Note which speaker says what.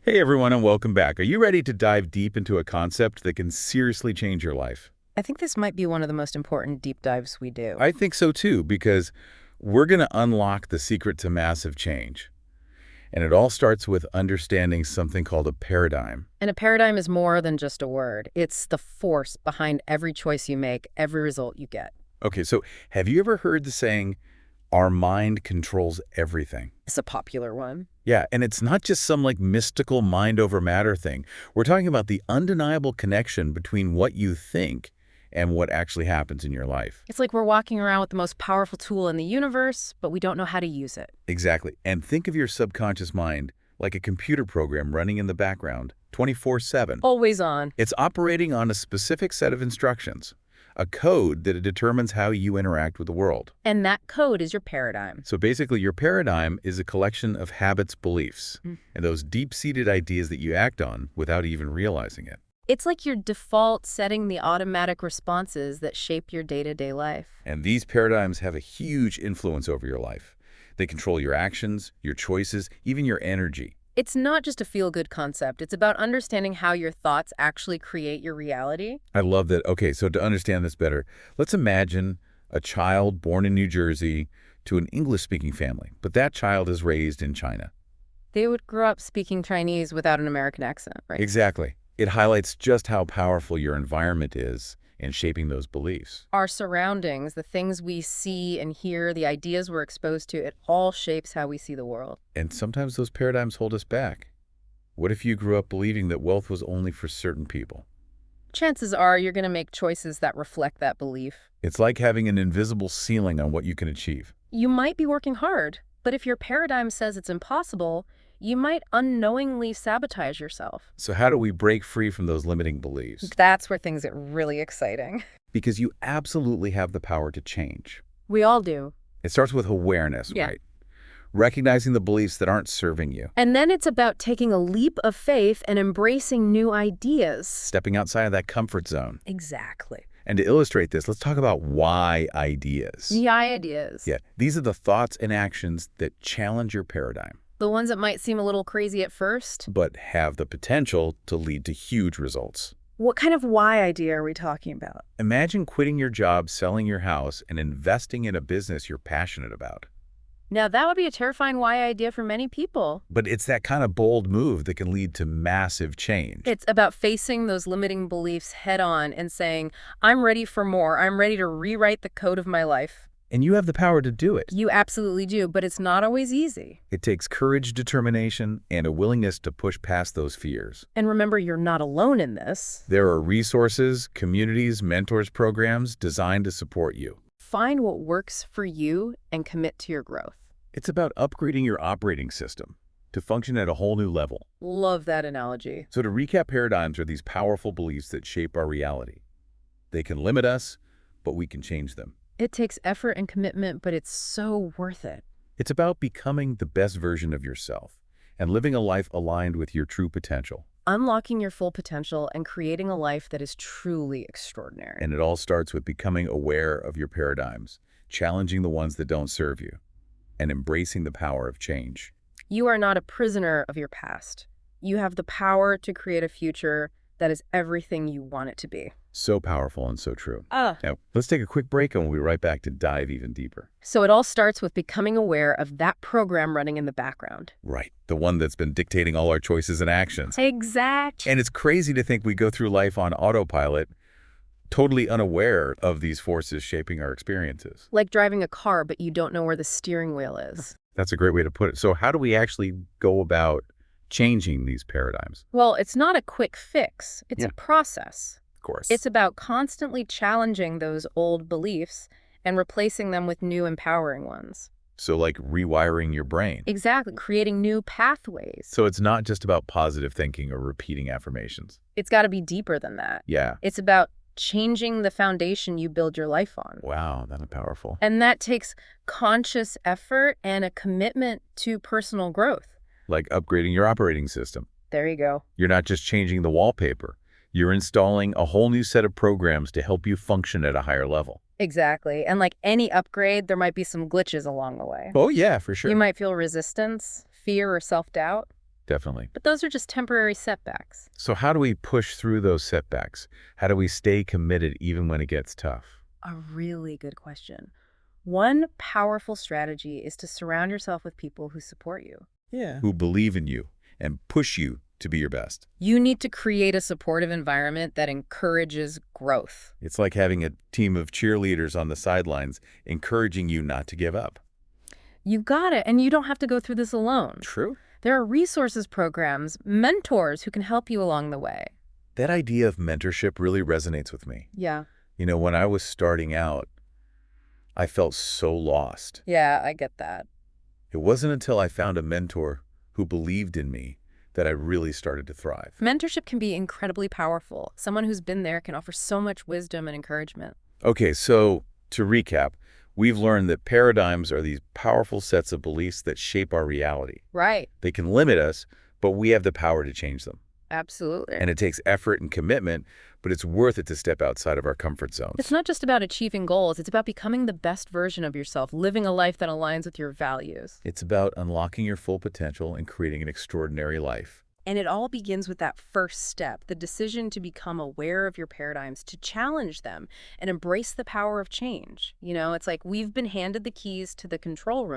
Speaker 1: Hey everyone, and welcome back. Are you ready to dive deep into a concept that can seriously change your life?
Speaker 2: I think this might be one of the most important deep dives we do.
Speaker 1: I think so too, because we're going to unlock the secret to massive change. And it all starts with understanding something called a paradigm.
Speaker 2: And a paradigm is more than just a word. It's the force behind every choice you make, every result you get.
Speaker 1: Okay, so have you ever heard the saying, our mind controls everything?
Speaker 2: It's a popular one.
Speaker 1: Yeah, and it's not just some mystical mind over matter thing. We're talking about the undeniable connection between what you think and what actually happens in your life.
Speaker 2: It's like we're walking around with the most powerful tool in the universe, but we don't know how to use it.
Speaker 1: Exactly. And think of your subconscious mind like a computer program running in the background 24/7.
Speaker 2: Always on.
Speaker 1: It's operating on a specific set of instructions, a code that determines how you interact with the world.
Speaker 2: And that code is your paradigm.
Speaker 1: So basically, your paradigm is a collection of habits, beliefs, and those deep-seated ideas that you act on without even realizing it.
Speaker 2: It's like your default setting the automatic responses that shape your day-to-day life.
Speaker 1: And these paradigms have a huge influence over your life. They control your actions, your choices, even your energy.
Speaker 2: It's not just a feel-good concept. It's about understanding how your thoughts actually create your reality.
Speaker 1: I love that. Okay, so to understand this better, let's imagine a child born in New Jersey to an English-speaking family, but that child is raised in China.
Speaker 2: They would grow up speaking Chinese without an American accent, right?
Speaker 1: Exactly. It highlights just how powerful your environment is in shaping those beliefs.
Speaker 2: Our surroundings, the things we see and hear, the ideas we're exposed to, it all shapes how we see the world.
Speaker 1: And sometimes those paradigms hold us back. What if you grew up believing that wealth was only for certain people?
Speaker 2: Chances are you're going to make choices that reflect that belief.
Speaker 1: It's like having an invisible ceiling on what you can achieve.
Speaker 2: You might be working hard, but if your paradigm says it's impossible, you might unknowingly sabotage yourself.
Speaker 1: So how do we break free from those limiting beliefs?
Speaker 2: That's where things get really exciting.
Speaker 1: Because you absolutely have the power to change.
Speaker 2: We all do.
Speaker 1: It starts with awareness, right? Recognizing the beliefs that aren't serving you.
Speaker 2: And then it's about taking a leap of faith and embracing new ideas.
Speaker 1: Stepping outside of that comfort zone.
Speaker 2: Exactly.
Speaker 1: And to illustrate this, let's talk about why ideas.
Speaker 2: The ideas.
Speaker 1: Yeah, these are the thoughts and actions that challenge your paradigm,
Speaker 2: The ones that might seem a little crazy at first.
Speaker 1: but have the potential to lead to huge results.
Speaker 2: What kind of why idea are we talking about?
Speaker 1: Imagine quitting your job, selling your house, and investing in a business you're passionate about.
Speaker 2: Now, that would be a terrifying why idea for many people.
Speaker 1: But it's that kind of bold move that can lead to massive change.
Speaker 2: It's about facing those limiting beliefs head on and saying, I'm ready for more. I'm ready to rewrite the code of my life.
Speaker 1: And you have the power to do it.
Speaker 2: You absolutely do, but it's not always easy.
Speaker 1: It takes courage, determination, and a willingness to push past those fears.
Speaker 2: And remember, you're not alone in this.
Speaker 1: There are resources, communities, mentors, programs designed to support you.
Speaker 2: Find what works for you and commit to your growth.
Speaker 1: It's about upgrading your operating system to function at a whole new level.
Speaker 2: Love that analogy.
Speaker 1: So to recap, paradigms are these powerful beliefs that shape our reality. They can limit us, but we can change them.
Speaker 2: It takes effort and commitment, but it's so worth it.
Speaker 1: It's about becoming the best version of yourself and living a life aligned with your true potential.
Speaker 2: Unlocking your full potential and creating a life that is truly extraordinary.
Speaker 1: And it all starts with becoming aware of your paradigms, challenging the ones that don't serve you, and embracing the power of change.
Speaker 2: You are not a prisoner of your past. You have the power to create a future that is everything you want it to be.
Speaker 1: So powerful and so true. Now, let's take a quick break and we'll be right back to dive even deeper.
Speaker 2: So it all starts with becoming aware of that program running in the background.
Speaker 1: Right. The one that's been dictating all our choices and actions.
Speaker 2: Exactly.
Speaker 1: And it's crazy to think we go through life on autopilot, totally unaware of these forces shaping our experiences.
Speaker 2: Like driving a car, but you don't know where the steering wheel is.
Speaker 1: That's a great way to put it. So how do we actually go about changing these paradigms?
Speaker 2: Well, it's not a quick fix. It's a process.
Speaker 1: Of course.
Speaker 2: It's about constantly challenging those old beliefs and replacing them with new empowering ones.
Speaker 1: So like rewiring your brain.
Speaker 2: Exactly. Creating new pathways.
Speaker 1: So it's not just about positive thinking or repeating affirmations.
Speaker 2: It's got to be deeper than that.
Speaker 1: Yeah.
Speaker 2: It's about changing the foundation you build your life on.
Speaker 1: Wow, that's powerful.
Speaker 2: And that takes conscious effort and a commitment to personal growth.
Speaker 1: Like upgrading your operating system.
Speaker 2: There you go.
Speaker 1: You're not just changing the wallpaper. You're installing a whole new set of programs to help you function at a higher level.
Speaker 2: Exactly. And like any upgrade, there might be some glitches along the way.
Speaker 1: Oh, yeah, for sure.
Speaker 2: You might feel resistance, fear, or self-doubt.
Speaker 1: Definitely.
Speaker 2: But those are just temporary setbacks.
Speaker 1: So how do we push through those setbacks? How do we stay committed even when it gets tough?
Speaker 2: A really good question. One powerful strategy is to surround yourself with people who support you.
Speaker 1: Yeah. Who believe in you and push you to be your best.
Speaker 2: You need to create a supportive environment that encourages growth.
Speaker 1: It's like having a team of cheerleaders on the sidelines encouraging you not to give up.
Speaker 2: You got it, and you don't have to go through this alone.
Speaker 1: True.
Speaker 2: There are resources programs, mentors who can help you along the way.
Speaker 1: That idea of mentorship really resonates with me.
Speaker 2: Yeah.
Speaker 1: You know, when I was starting out, I felt so lost.
Speaker 2: Yeah, I get that.
Speaker 1: It wasn't until I found a mentor who believed in me that I really started to thrive.
Speaker 2: Mentorship can be incredibly powerful. Someone who's been there can offer so much wisdom and encouragement.
Speaker 1: Okay, so to recap, we've learned that paradigms are these powerful sets of beliefs that shape our reality.
Speaker 2: Right.
Speaker 1: They can limit us, but we have the power to change them.
Speaker 2: Absolutely.
Speaker 1: And it takes effort and commitment, but it's worth it to step outside of our comfort zones.
Speaker 2: It's not just about achieving goals. It's about becoming the best version of yourself, living a life that aligns with your values.
Speaker 1: It's about unlocking your full potential and creating an extraordinary life.
Speaker 2: And it all begins with that first step, the decision to become aware of your paradigms, to challenge them, and embrace the power of change. You know, it's like we've been handed the keys to the control room.